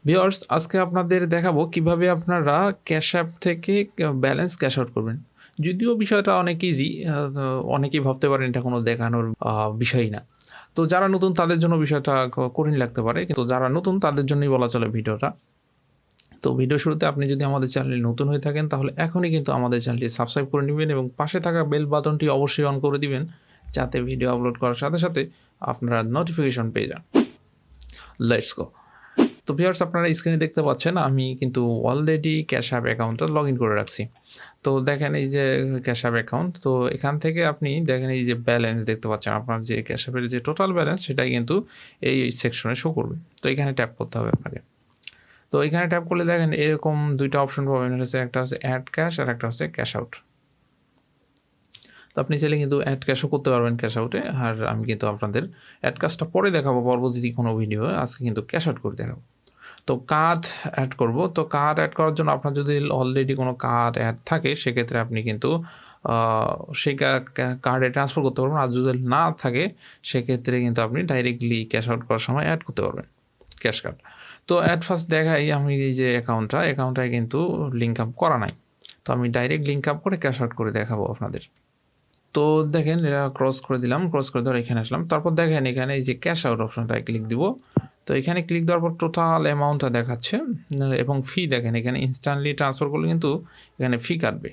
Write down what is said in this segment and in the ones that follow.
Viewers, আজকে আপনাদের দেখাবো কিভাবে আপনারা ক্যাশ অ্যাপ থেকে ব্যালেন্স ক্যাশ আউট করবেন। যদিও বিষয়টা অনেক ইজি, তো অনেকেই ভাবতে পারেন এটা কোনো দেখানোর বিষয়ই না। তো যারা নতুন তাদের জন্য বিষয়টা কঠিন লাগতে পারে, কিন্তু যারা নতুন তাদের জন্যই বলা চলে ভিডিওটা। তো ভিডিও শুরুতে আপনি যদি আমাদের চ্যানেলে নতুন হয়ে থাকেন তাহলে এখনই কিন্তু আমাদের চ্যানেলটি সাবস্ক্রাইব করে নেবেন এবং পাশে থাকা বেল বাটনটি অবশ্যই অন করে দিবেন, যাতে ভিডিও আপলোড করার সাথে সাথে আপনারা নোটিফিকেশন পেয়ে যান। Let's go. তো ভিউয়ার্স, আপনারা স্ক্রিনে দেখতে পাচ্ছেন আমি কিন্তু অলরেডি ক্যাশঅ্যাপ অ্যাকাউন্টটা লগ ইন করে রাখছি। তো দেখেন এই যে ক্যাশঅ্যাপ অ্যাকাউন্ট, তো এখান থেকে আপনি দেখেন এই যে ব্যালেন্স দেখতে পাচ্ছেন, আপনার যে ক্যাশঅ্যাপের যে টোটাল ব্যালেন্স সেটাই কিন্তু এই সেকশনে শো করবে। তো এখানে ট্যাপ করতে হবে আপনাকে। তো এখানে ট্যাপ করলে দেখেন এরকম দুইটা অপশন পাবেন, একটা হচ্ছে অ্যাড ক্যাশ আর একটা হচ্ছে ক্যাশ আউট। তো আপনি চাইলে কিন্তু অ্যাড ক্যাশও করতে পারবেন ক্যাশ আউটে, আর আমি কিন্তু আপনাদের অ্যাড ক্যাশটা পরে দেখাবো পরবর্তী কোনো ভিডিও। আজকে কিন্তু ক্যাশ আউট করে দেখাবো। তো কার্ড অ্যাড করব। তো কার্ড অ্যাড করার জন্য আপনার যদি অলরেডি কোনো কার্ড অ্যাড থাকে সেক্ষেত্রে আপনি কিন্তু সেই কার্ডে ট্রান্সফার করতে পারবেন, আর যদি না থাকে সেক্ষেত্রে কিন্তু আপনি ডাইরেক্টলি ক্যাশ আউট করার সময় অ্যাড করতে পারবেন ক্যাশ কার্ড। তো অ্যাট ফার্স্ট দেখাই আমি এই যে অ্যাকাউন্টটায় কিন্তু লিঙ্ক আপ করা নাই। তো আমি ডাইরেক্ট লিঙ্ক আপ করে ক্যাশ আউট করে দেখাবো আপনাদের। তো দেখেন এটা ক্রস করে দিলাম, ক্রস করে ধরে এখানে আসলাম। তারপর দেখেন এখানে এই যে ক্যাশ আউট অপশনটায় ক্লিক দিব। তো এখানে ক্লিক দেওয়ার পর টোটাল অ্যামাউন্টটা দেখাচ্ছে এবং ফি দেখেন এখানে ইনস্ট্যান্টলি ট্রান্সফার করলে কিন্তু এখানে ফি কাটবে।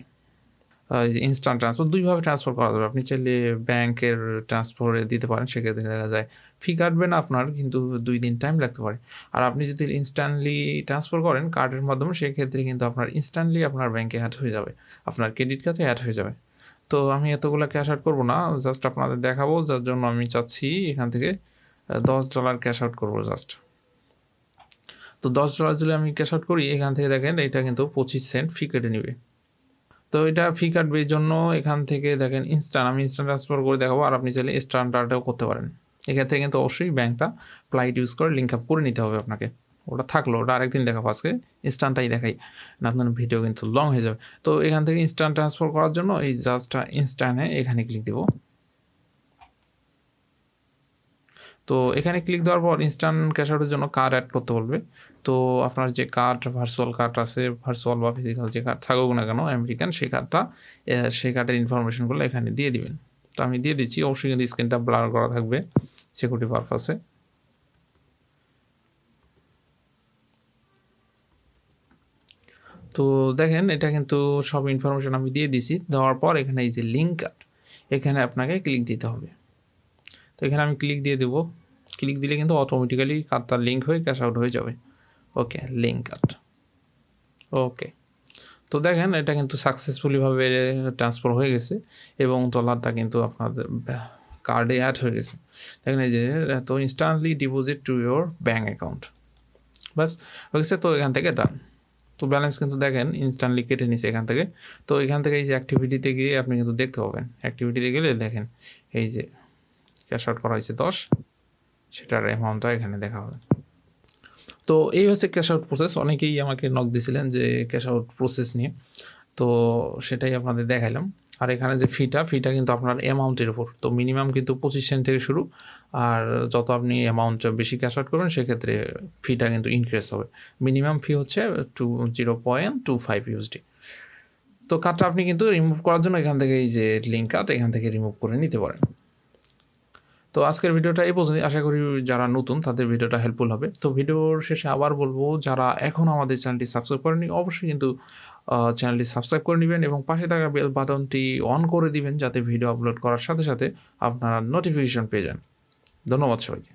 ইনস্ট্যান্ট ট্রান্সফার দুইভাবে ট্রান্সফার করা যাবে। আপনি চাইলে ব্যাংকের ট্রান্সফারে দিতে পারেন, সেক্ষেত্রে দেখা যায় ফি কাটবে না আপনার, কিন্তু 2 দিন টাইম লাগতে পারে। আর আপনি যদি ইনস্ট্যান্টলি ট্রান্সফার করেন কার্ডের মাধ্যমে, সেক্ষেত্রে কিন্তু আপনার ইনস্ট্যান্টলি আপনার ব্যাংকে অ্যাড হয়ে যাবে, আপনার ক্রেডিট কার্ডে অ্যাড হয়ে যাবে। তো আমি এতগুলো ক্যাশ আউট করবো না, জাস্ট আপনাদের দেখাবো, যার জন্য আমি চাচ্ছি এখান থেকে $10 ক্যাশ আউট করবো জাস্ট। তো $10 যদি আমি ক্যাশ আউট করি, এখান থেকে দেখেন এটা কিন্তু 25 সেন্ট ফি কেটে নেবে। তো এটা ফি কাটবে এই জন্য এখান থেকে দেখেন আমি ইনস্ট্যান্ট ট্রান্সফার করে দেখাবো, আর আপনি চাইলে স্ট্যান্ডার্ডও করতে পারেন। এখান থেকে কিন্তু অবশ্যই ব্যাংকটা ফ্লাইট ইউজ করে লিঙ্ক আপ করে নিতে হবে আপনাকে। ওটা থাকলো, ওটা আরেকদিন দেখাবো, আজকে ইনস্ট্যান্টটাই দেখাই না, আপনার ভিডিও কিন্তু লং হয়ে যাবে। তো এখান থেকে ইনস্ট্যান্ট ট্রান্সফার করার জন্য এই জাস্টটা ইনস্ট্যান্টে এখানে ক্লিক দেবো। তো এখানে ক্লিক দেওয়ার পর ইনস্ট্যান্ট ক্যাশ আউটের জন্য কার্ড অ্যাড করতে বলবে। তো আপনার যে ভার্চুয়াল কার্ড আছে, ভার্চুয়াল বা ফিজিক্যাল যে কার্ড থাকুক না কেন আমেরিকান, সেই কার্ডের ইনফরমেশনগুলো এখানে দিয়ে দিবেন। তো আমি দিয়ে দিচ্ছি, অবশ্যই কিন্তু স্ক্রিনটা ব্লার করা থাকবে সিকিউরিটি পারপাসে। তো দেখেন এটা কিন্তু সব ইনফরমেশন আমি দিয়ে দিছি। দেওয়ার পর এখানে এই যে লিঙ্ক কার্ড, এখানে আপনাকে ক্লিক দিতে হবে। তো এখানে আমি ক্লিক দিয়ে দেবো। ক্লিক দিলে কিন্তু অটোমেটিক্যালি কার্ডটা লিঙ্ক হয়ে ক্যাশ আউট হয়ে যাবে। ওকে, লিঙ্ক কার্ড। ওকে, তো দেখেন এটা কিন্তু সাকসেসফুলিভাবে ট্রান্সফার হয়ে গেছে এবং ডলারটা কিন্তু আপনাদের কার্ডে অ্যাড হয়ে গেছে। দেখেন এই যে তো instantly deposit to your bank account, বাস হয়ে গেছে। তো এখান থেকে ডান। তো ব্যালেন্স কিন্তু দেখেন ইনস্ট্যান্টলি কেটে নিছে এখান থেকে। তো এখান থেকে এই যে অ্যাক্টিভিটিতে গিয়ে আপনি কিন্তু দেখতে পাবেন, অ্যাক্টিভিটিতে গেলে দেখেন এই যে ক্যাশ আউট করা হয়েছে 10, সেটার অ্যামাউন্টটা এখানে দেখা হবে। তো এই হচ্ছে ক্যাশ আউট প্রসেস। অনেকেই আমাকে নক দিছিলেন যে ক্যাশ আউট প্রসেস নিয়ে, তো সেটাই আপনাদের দেখাইলাম। আর এখানে যে ফিটা কিন্তু আপনার অ্যামাউন্টের উপর, তো মিনিমাম কিন্তু 25 সেন্ট থেকে শুরু, আর যত আপনি অ্যামাউন্ট বেশি ক্যাশ আউট করবেন সেক্ষেত্রে ফিটা কিন্তু ইনক্রিজ হবে। মিনিমাম ফি হচ্ছে 0.25 USD। তো কার্ডটা আপনি কিন্তু রিমুভ করার জন্য এখান থেকে এই যে লিঙ্ক কার্ড, এখান থেকে রিমুভ করে নিতে পারেন। তো আজকের ভিডিওটা এই পর্যন্ত। আশা করি যারা নতুন তাদের ভিডিওটা হেল্পফুল হবে। তো ভিডিওর শেষে আবার বলবো, যারা এখনও আমাদের চ্যানেলটি সাবস্ক্রাইব করেনি অবশ্যই কিন্তু চ্যানেলটি সাবস্ক্রাইব করে নেবেন এবং পাশে থাকা বেল বাটনটি অন করে দিবেন, যাতে ভিডিও আপলোড করার সাথে সাথে আপনারা নোটিফিকেশন পেয়ে যান। ধন্যবাদ সবাইকে।